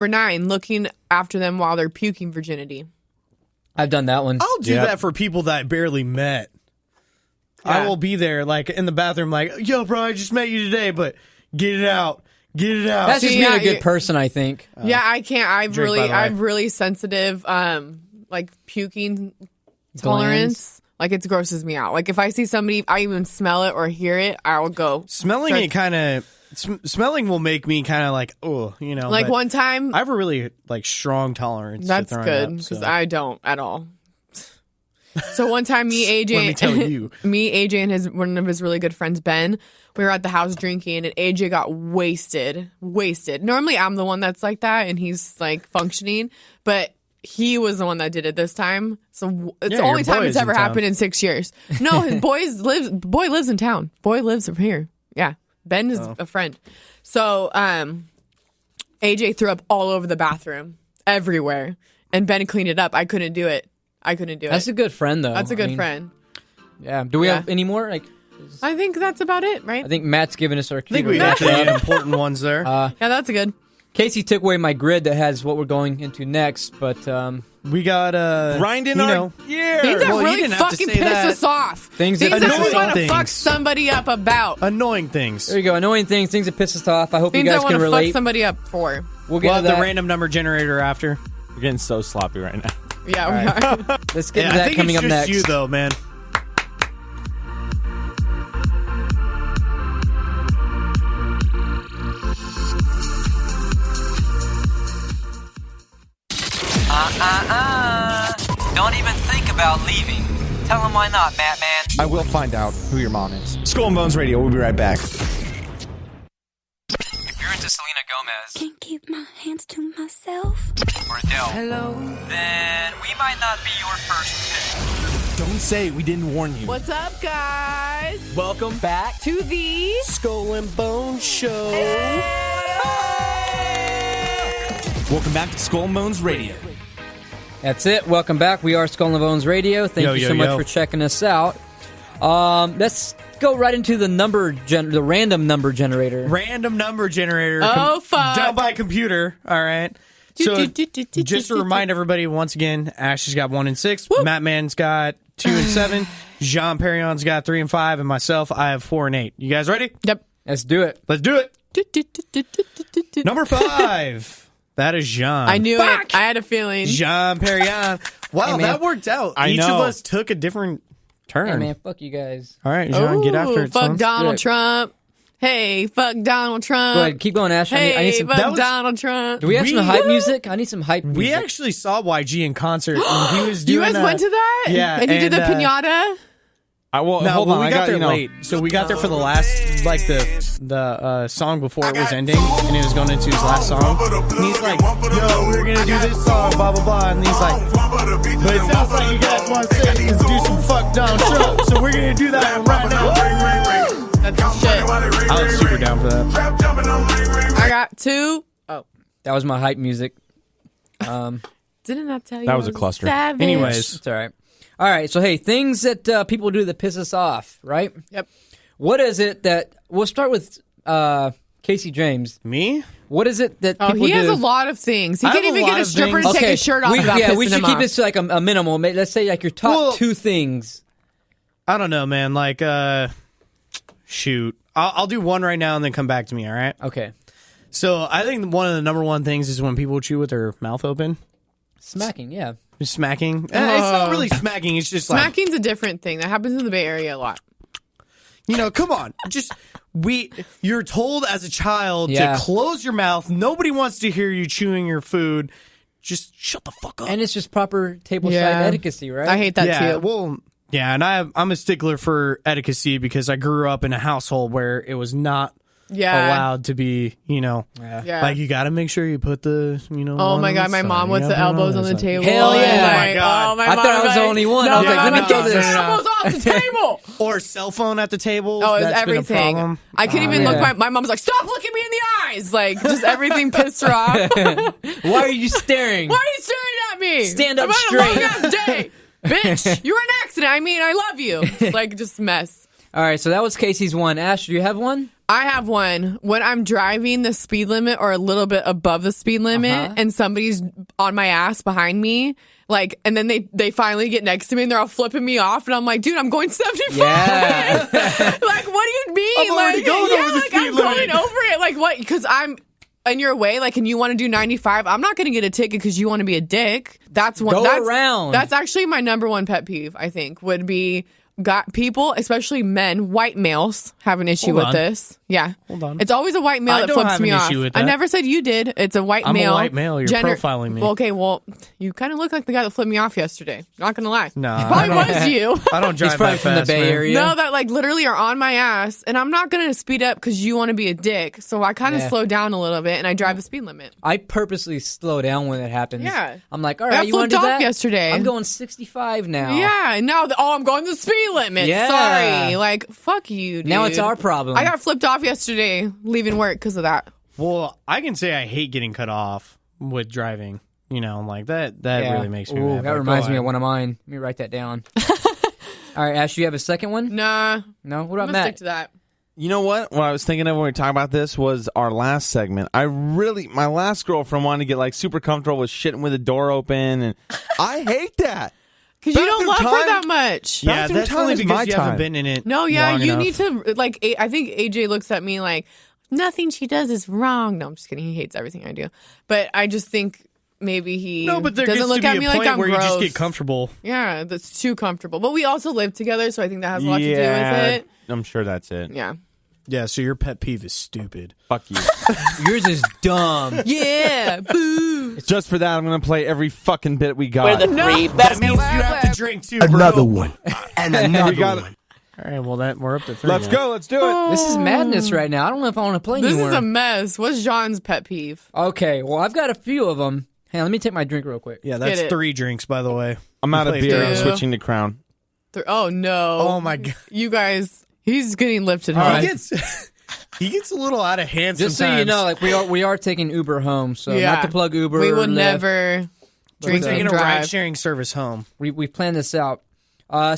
Number 9, looking after them while they're puking virginity. I've done that one. I'll do that for people that I barely met. Yeah. I will be there, like, in the bathroom, like, yo, bro, I just met you today, but get it out. Get it out. That's just being a good person, I think. Yeah, I can't. I'm drink, really sensitive, like puking tolerance. Like, it grosses me out. Like, if I see somebody, I even smell it or hear it, I'll go. Smelling it kind of... Smelling will make me kind of like, oh, you know. Like, one time... I have a really, like, strong tolerance That's to throwing good, up, because so. I don't at all. So one time, me, AJ... Let me tell you. Me, AJ, and one of his really good friends, Ben, we were at the house drinking, and AJ got wasted. Normally, I'm the one that's like that, and he's, like, functioning, but... He was the one that did it this time, so it's the only time it's ever happened in 6 years. No, his boy lives in town. Boy lives from here. Yeah, Ben is a friend. So, AJ threw up all over the bathroom, everywhere, and Ben cleaned it up. I couldn't do it. That's a good friend, though. That's a good friend. Yeah. Do we have any more? Like, I think that's about it, right? I think Matt's given us our cue. I think we got the important ones there. Yeah, that's a good. Casey took away my grid that has what we're going into next, but we got grinding our gear. Things that really fucking piss us off. Things that piss we us want off. to fuck somebody up about. Annoying things. There you go. Annoying things that piss us off. I hope things you guys I can relate. Fuck somebody up for. We'll get to the random number generator after. We're getting so sloppy right now. Yeah, we are. Let's get to that coming up next. I think it's just you, though, man. Don't even think about leaving. Tell him why not, Batman. I will find out who your mom is. Skull and Bones Radio. We'll be right back. If you're into Selena Gomez, can't keep my hands to myself, or Adele, then we might not be your first pick. Don't say we didn't warn you. What's up, guys? Welcome back To the Skull and Bones Show. Welcome back to Skull and Bones Radio. That's it. Welcome back. We are Skull and Bones Radio. Thank you so much for checking us out. Let's go right into the the random number generator. Random number generator. Oh, fuck. Down by computer. All right. So, just to remind everybody, once again, Ash has got 1 and 6. Woo. Matt Man's got 2 and 7. Jean Perrion's got 3 and 5. And myself, I have 4 and 8. You guys ready? Yep. Let's do it. Let's do it. Number 5. That is Jean. I knew it. I had a feeling. Jean Perrion. Wow, Hey, that worked out. I Each know. of us took a different turn. Hey, man, fuck you guys. All right, Jean, get after it. Fuck son. Donald Trump. Hey, fuck Donald Trump. Go ahead. Keep going, Ash. Hey, I need some. fuck Donald Trump. Do we have some hype music? I need some hype music. We actually saw YG in concert. And he was doing You guys went to that? Yeah. And you did the pinata? Well, No, hold well, on. we got there you know, late. So we got there for the last, like, the song before it was ending, and it was going into his last song. And he's like, yo, we're going to do this song, blah, blah, blah. And he's like, but it sounds like you guys want to say is do some fuck Donald Trump, so we're going to do that one right now. That's shit. I was super down for that. I got 2. Oh. That was my hype music. Didn't I tell you? That was I a cluster. Savage? Anyways. It's all right. All right. So, hey, things that people do that piss us off, right? Yep. What is it that... We'll start with Casey James. Me? What is it that Oh, people he do? has a lot of things. He I can't have a even get lot a of stripper to things. take his shirt off without we pissing should him keep off. this to like a minimal. Let's say like your top 2 things. I don't know, man. Like, shoot. I'll do one right now and then come back to me, all right? Okay. So I think one of the number one things is when people chew with their mouth open. Smacking, yeah. Just smacking. It's not really smacking. It's just like, Smacking's a different thing. That happens in the Bay Area a lot. you know, come on. You're told as a child Yeah. to close your mouth. Nobody wants to hear you chewing your food. Just shut the fuck up. And it's just proper tableside Yeah. etiquette, right? I hate that yeah, too. well, yeah, and I'm a stickler for etiquette because I grew up in a household where it was not allowed to be, you know, Yeah. like you got to make sure you put the, you know. Oh one my on god, the my side, mom you with gotta the put it on elbows the on the side. table. Hell yeah. Oh my God. my I thought I was the like, only one. No, I was like, let me no, get no, this. elbows off the table. Or cell phone at the table. Oh, it was That's been a everything. problem. I couldn't even yeah. look. My mom's like, stop looking me in the eyes. Like, just everything pissed her off. Why are you staring? Why are you staring at me? Stand up I'm straight. on a long ass day. Bitch, you were an accident. I mean, I love you. It's like, just mess. All right, so that was Casey's one. Ash, do you have one? I have one. When I'm driving the speed limit or a little bit above the speed limit and somebody's on my ass behind me, like, and then they finally get next to me and they're all flipping me off and I'm like, dude, I'm going 75. Yeah. Like, what do you mean? I'm already going over the speed I'm limit. going over it. Like, what? Because I'm in your way, like, and you want to do 95. I'm not going to get a ticket because you want to be a dick. That's one. Around. That's actually my number one pet peeve, I think, would be got people, especially men, white males, have an issue with this. Yeah. Hold on. It's always a white male that flips me off. Issue with I that. never said you did. It's a white I'm male. a white male. You're profiling me. Well, okay, well, you kind of look like the guy that flipped me off yesterday. Not going to lie. No, Probably was you. I don't drive He's probably that from fast, the Bay man. Area. No, that like literally are on my ass, and I'm not going to speed up because you want to be a dick. So I kind of slow down a little bit, and I drive the speed limit. I purposely slow down when it happens. Yeah. I'm like, all I right, got you want to flipped do off that? yesterday. I'm going 65 now. Yeah, and now, I'm going the speed limit. Yeah. Sorry. Like, fuck you, dude. Now it's our problem. I got flipped off yesterday leaving work because of that. Well, I can say I hate getting cut off with driving. You know, like that really makes me mad. That reminds me of one of mine. Let me write that down. All right, Ash, you have a second one? Nah. No? What I'm about going to stick Matt? to that. You know what? What I was thinking of when we talked about this was our last segment. My last girlfriend wanted to get like super comfortable with shitting with the door open, and I hate that. Because you don't love Bathroom her time? that much. Yeah, Bathroom that's time only is because my you time. haven't been in it. No, yeah, long you enough. need to, like, I think AJ looks at me like, nothing she does is wrong. No, I'm just kidding. He hates everything I do. But I just think maybe he No, but there doesn't gets look to at be me a like point I'm where gross. you just get comfortable. Yeah, that's too comfortable. But we also live together, so I think that has a lot to do with it. I'm sure that's it. Yeah. Yeah, so your pet peeve is stupid. Fuck you. Yours is dumb. Yeah, boo. Just for that, I'm going to play every fucking bit we got. That means you have to drink too, bro. one. And another We got it. one. All right, well, we're up to 3 Let's now. go. Let's do it. This is madness right now. I don't know if I want to play This anymore. is a mess. What's John's pet peeve? Okay, well, I've got a few of them. Hey, let me take my drink real quick. Yeah, that's Get it. 3 drinks, by the way. I'm out of Play beer. through. I'm switching to Crown. Oh, no. Oh, my God. You guys, he's getting lifted He hard. gets a little out of hand Just sometimes. so you know, like we are taking Uber home, so Yeah. not to plug Uber. We or would Lyft. never we're drink taking and a drive. ride-sharing service home. We planned this out.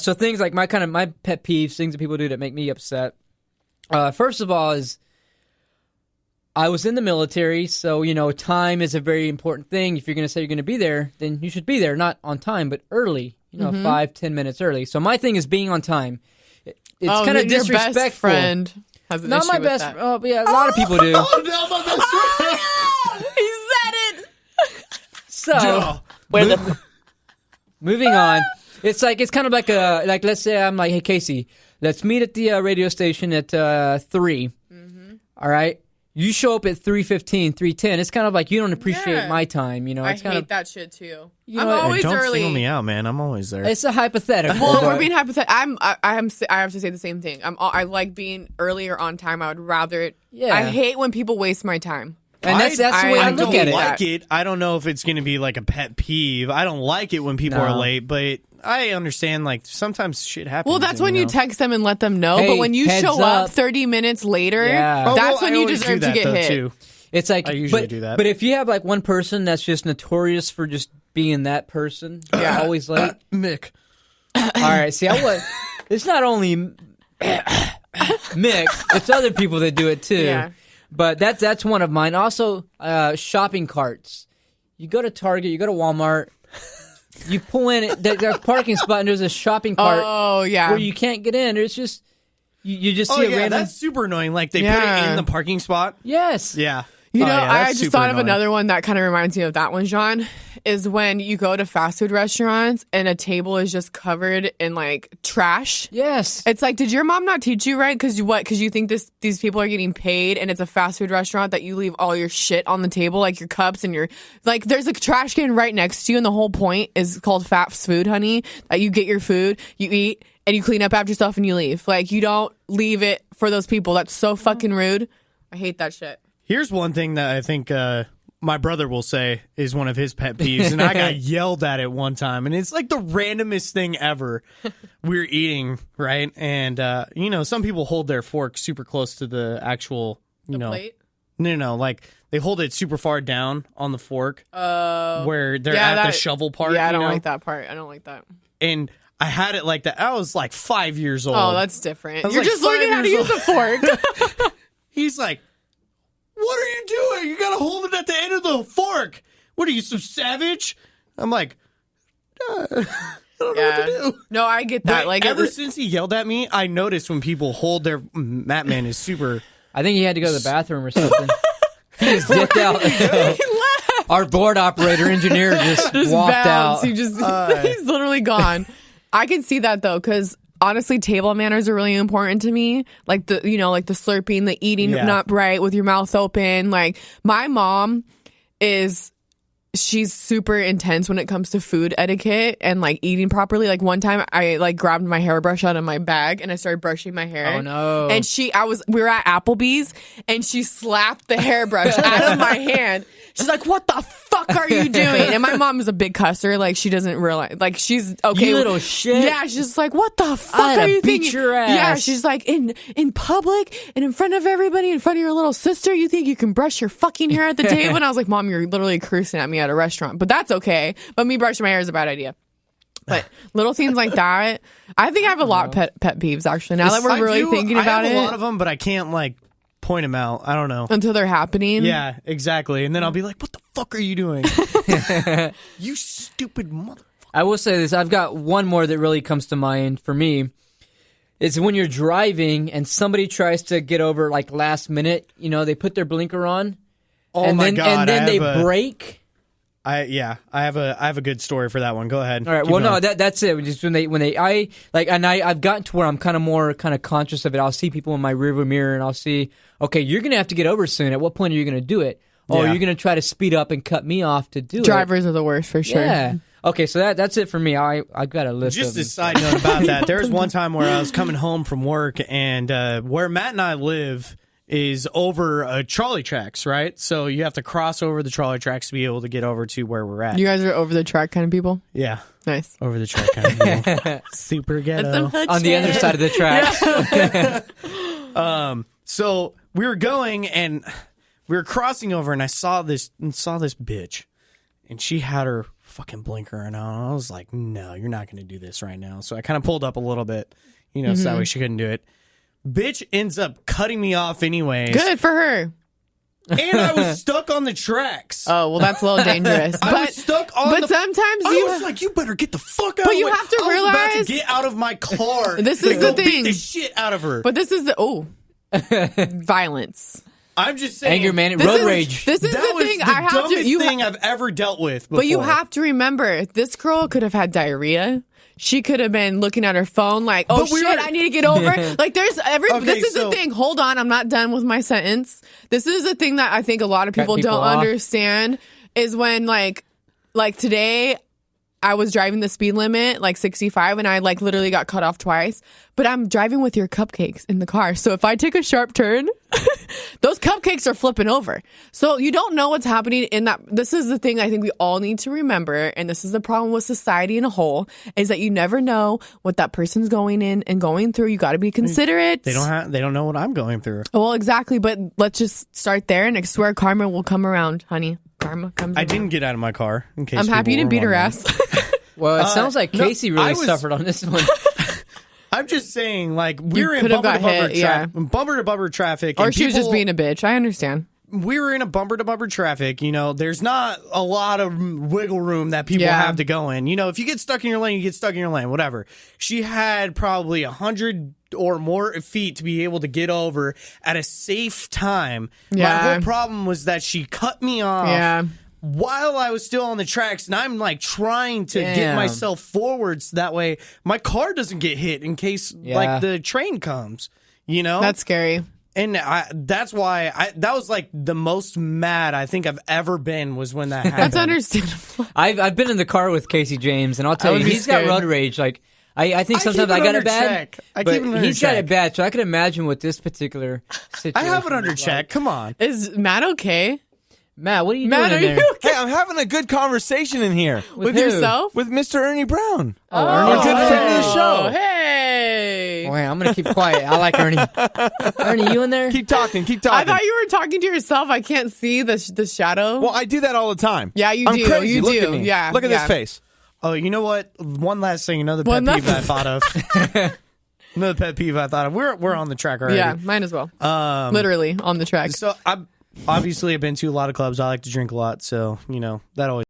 So things like my pet peeves, things that people do that make me upset. First of all is I was in the military, so, you know, time is a very important thing. If you're going to say you're going to be there, then you should be there, not on time, but early, 5-10 minutes early. So my thing is being on time. It's kind of your disrespectful. best friend has an Not issue my with best. that. Oh, yeah, a lot of people do. Oh, no, my best friend! He said it. So moving on, it's kind of like let's say I'm like, hey Casey, let's meet at the radio station at 3. All right, you show up at 3:15, 3:10. It's kind of like you don't appreciate my time. You know, I it's kind hate of that shit too. You I'm know, always Don't early. single me out, man. I'm always there. it's a hypothetical. Well, but- we're being hypothetical. I have to say the same thing. I like being early or on time. I would rather. Yeah. I hate when people waste my time. and that's the way I I look don't at it. like it. I don't know if it's going to be like a pet peeve. I don't like it when people No. are late, but I understand like sometimes shit happens. Well, that's when you know? text them and let them know. Hey, but when you heads show up. up 30 minutes later, Yeah. Oh, that's well, when I you always deserve do to that, get though, hit. too. It's like I usually do that. But if you have like one person that's just notorious for just being that person, always late. Mick. All right, see, it's not only Mick, it's other people that do it too. Yeah. But that's one of mine. Also, shopping carts. You go to Target, you go to Walmart, you pull in there's a parking spot and there's a shopping cart Oh yeah. where you can't get in. It's just you just Oh see a yeah, random. that's super annoying. Like they put Yeah. it in the parking spot. Yes. Yeah. You Oh, know, yeah, I that's just super thought of annoying. another one that kind of reminds me of that one, John, is when you go to fast food restaurants and a table is just covered in like trash. Yes. It's like, did your mom not teach you right? Because you think these people are getting paid and it's a fast food restaurant that you leave all your shit on the table, like your cups and your, like there's a trash can right next to you and the whole point is called fast food, honey, that you get your food, you eat, and you clean up after yourself and you leave. Like you don't leave it for those people. That's so fucking rude. I hate that shit. Here's one thing that I think my brother will say is one of his pet peeves, and I got yelled at it one time, and it's like the randomest thing ever. We're eating, right? And, some people hold their fork super close to the actual, Plate? No, like they hold it super far down on the fork where they're Yeah, at the that- shovel part. Yeah, I you don't know? like that part. I don't like that. And I had it like that. I was like 5 years old. Oh, that's different. I was You're like just 5 learning how to years use a fork. He's like, what are you doing? You gotta hold it at the end of the fork. What are you, some savage? I'm like, I don't know what to do. No, I get that. But Like ever since he yelled at me, I noticed when people hold their Matt Man is super. I think he had to go to the bathroom or something. He just dipped out. Our board operator engineer just walked bounced. out. He just he's literally gone. I can see that though, because honestly, table manners are really important to me. Like the like the slurping, the eating not right with your mouth open. Like my mom she's super intense when it comes to food etiquette and like eating properly. Like one time I like grabbed my hairbrush out of my bag and I started brushing my hair. Oh no. And we were at Applebee's and she slapped the hairbrush out of my hand. She's like, what the fuck are you doing? And my mom is a big cusser. Like she doesn't realize, like she's okay. You little shit. Yeah. She's just like, what the fuck I'd are you beat thinking? your ass. Yeah. She's like, in public and in front of everybody, in front of your little sister, you think you can brush your fucking hair at the table? And I was like, Mom, you're literally cursing at me at a restaurant, but that's okay. But me brushing my hair is a bad idea. But little things like that, I think I have a lot of pet peeves actually. Now that we're really thinking about I have it, a lot of them, but I can't like point them out. I don't know until they're happening. Yeah, exactly. And then I'll be like, "What the fuck are you doing? You stupid mother." I will say this. I've got one more that really comes to mind for me. It's when you're driving and somebody tries to get over like last minute. You know, they put their blinker on. Oh and my then, god! And then they brake. I have a good story for that one. Go ahead. All right. Keep Well, going. no, that's it. Just I've gotten to where I'm kind of conscious of it. I'll see people in my rearview mirror and I'll see, okay, you're gonna have to get over soon. At what point are you gonna do it? Oh, you're gonna try to speed up and cut me off to do Drivers are the worst for sure. Yeah. Okay, so that's it for me. I got a list. Just of a side note about that. There was one time where I was coming home from work, and where Matt and I live is over trolley tracks, right? So you have to cross over the trolley tracks to be able to get over to where we're at. You guys are over the track kind of people? Yeah. Nice. Over the track kind of people. Super ghetto. On the other side of the tracks. So we were going, and we were crossing over, and I saw this bitch, and she had her fucking blinker on. I was like, no, you're not going to do this right now. So I kind of pulled up a little bit, so that way she couldn't do it. Bitch ends up cutting me off anyways. Good for her. And I was stuck on the tracks. Oh, well, that's a little dangerous. I was stuck on But sometimes I was like, you better get the fuck out But of you the way. have to I was about realize- to get out of my car. This and is the go beat thing. the shit out of her. But this is violence. I'm just saying. Anger man, This road is- rage. This is that the was thing. the I have to. dumbest You thing I've ever dealt with before. But you have to remember, this girl could have had diarrhea. She could have been looking at her phone like, oh But we shit, were- I need to get over. Like there's Okay, this is so- the thing. Hold on, I'm not done with my sentence. This is the thing that I think a lot of people people don't off. understand is when like today I was driving the speed limit, like 65, and I like literally got cut off twice. But I'm driving with your cupcakes in the car. So if I take a sharp turn, those cupcakes are flipping over. So you don't know what's happening in that. This is the thing I think we all need to remember. And this is the problem with society in a whole, is that you never know what that person's going in and going through. You got to be considerate. They don't know what I'm going through. Well, exactly. But let's just start there, and I swear karma will come around, honey. Karma comes I around. didn't get out of my car. In case I'm happy you people didn't were beat her wondering. ass. Well, it sounds like no, Casey really I was- suffered on this one. I'm just saying, like, we were in could have bumper to got bumper hit, yeah. bumper to bumper traffic. Or and she was just people- being a bitch. I understand. We were in a bumper to bumper traffic. There's not a lot of wiggle room that people Yeah. have to go in. If you get stuck in your lane, you get stuck in your lane, whatever. She had probably 100 or more feet to be able to get over at a safe time. Yeah. My whole problem was that she cut me off. Yeah. While I was still on the tracks, and I'm like trying to get Damn. myself forward so that way my car doesn't get hit in case Yeah. like the train comes, That's scary. and that's why that was like the most mad I think I've ever been was when that happened. That's understandable. I've been in the car with Casey James, and I'll tell I you, would be he's got scared. road rage. Like I think I sometimes keep I it got under it bad, check. I but keep it under he's got check. it bad. So I can imagine what this particular situation. I have it under is like. check. Come on. Is Matt okay? Matt, what are you Matt, doing are in there? you okay? Hey, I'm having a good conversation in here With who? yourself? with Mr. Ernie Brown. Oh, Our Ernie. good friend of the show. Hey. Wait, I'm gonna keep quiet. I like Ernie. Ernie, you in there? Keep talking. I talking. thought you were talking to yourself. I can't see the shadow. Well, I do that all the time. Yeah, you I'm do. Crazy. You Look do. At me. Yeah, Look at yeah. this face. Oh, you know what? One last thing. Another pet peeve that I thought of. Another pet peeve I thought of. We're on the track already. Yeah, mine as well. Literally on the track. So I've been to a lot of clubs. I like to drink a lot, so that always.